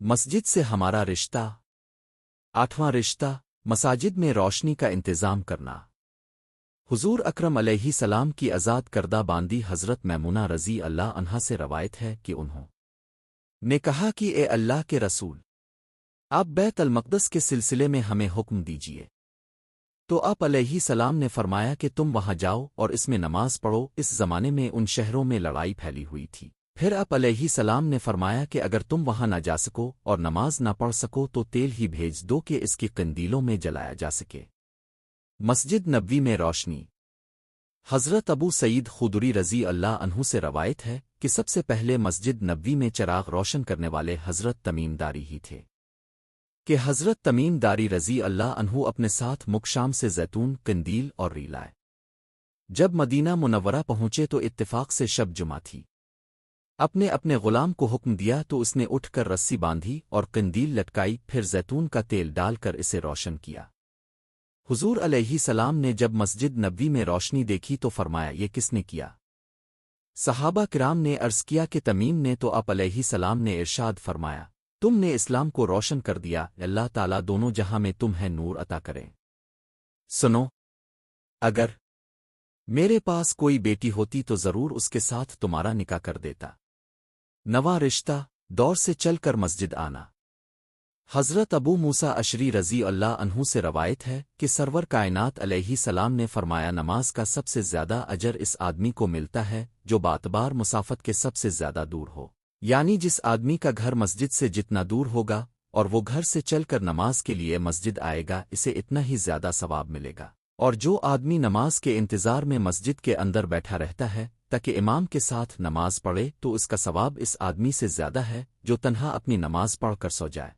مسجد سے ہمارا رشتہ۔ آٹھواں رشتہ، مساجد میں روشنی کا انتظام کرنا۔ حضور اکرم علیہ السلام کی آزاد کردہ باندی حضرت میمونہ رضی اللہ عنہا سے روایت ہے کہ انہوں نے کہا کہ اے اللہ کے رسول، آپ بیت المقدس کے سلسلے میں ہمیں حکم دیجیے۔ تو آپ علیہ السلام نے فرمایا کہ تم وہاں جاؤ اور اس میں نماز پڑھو۔ اس زمانے میں ان شہروں میں لڑائی پھیلی ہوئی تھی۔ پھر آپ علیہ السلام نے فرمایا کہ اگر تم وہاں نہ جا سکو اور نماز نہ پڑھ سکو تو تیل ہی بھیج دو کہ اس کی قندیلوں میں جلایا جا سکے۔ مسجد نبوی میں روشنی۔ حضرت ابو سعید خدری رضی اللہ عنہ سے روایت ہے کہ سب سے پہلے مسجد نبوی میں چراغ روشن کرنے والے حضرت تمیم داری ہی تھے، کہ حضرت تمیم داری رضی اللہ عنہ اپنے ساتھ مکشام سے زیتون، قندیل اور ری لائے۔ جب مدینہ منورہ پہنچے تو اتفاق سے شب جمعہ تھی۔ اپنے اپنے غلام کو حکم دیا تو اس نے اٹھ کر رسی باندھی اور قندیل لٹکائی، پھر زیتون کا تیل ڈال کر اسے روشن کیا۔ حضور علیہ السلام نے جب مسجد نبوی میں روشنی دیکھی تو فرمایا، یہ کس نے کیا؟ صحابہ کرام نے عرض کیا کہ تمیم نے۔ تو آپ علیہ السلام نے ارشاد فرمایا، تم نے اسلام کو روشن کر دیا، اللہ تعالیٰ دونوں جہاں میں تمہیں نور عطا کریں۔ سنو، اگر میرے پاس کوئی بیٹی ہوتی تو ضرور اس کے ساتھ تمہارا نکاح کر دیتا۔ نواں رشتہ، دور سے چل کر مسجد آنا۔ حضرت ابو موسیٰ اشعری رضی اللہ عنہ سے روایت ہے کہ سرور کائنات علیہ السلام نے فرمایا، نماز کا سب سے زیادہ اجر اس آدمی کو ملتا ہے جو باعتبار مسافت کے سب سے زیادہ دور ہو، یعنی جس آدمی کا گھر مسجد سے جتنا دور ہوگا اور وہ گھر سے چل کر نماز کے لیے مسجد آئے گا، اسے اتنا ہی زیادہ ثواب ملے گا۔ اور جو آدمی نماز کے انتظار میں مسجد کے اندر بیٹھا رہتا ہے تاکہ امام کے ساتھ نماز پڑھے، تو اس کا ثواب اس آدمی سے زیادہ ہے جو تنہا اپنی نماز پڑھ کر سو جائے۔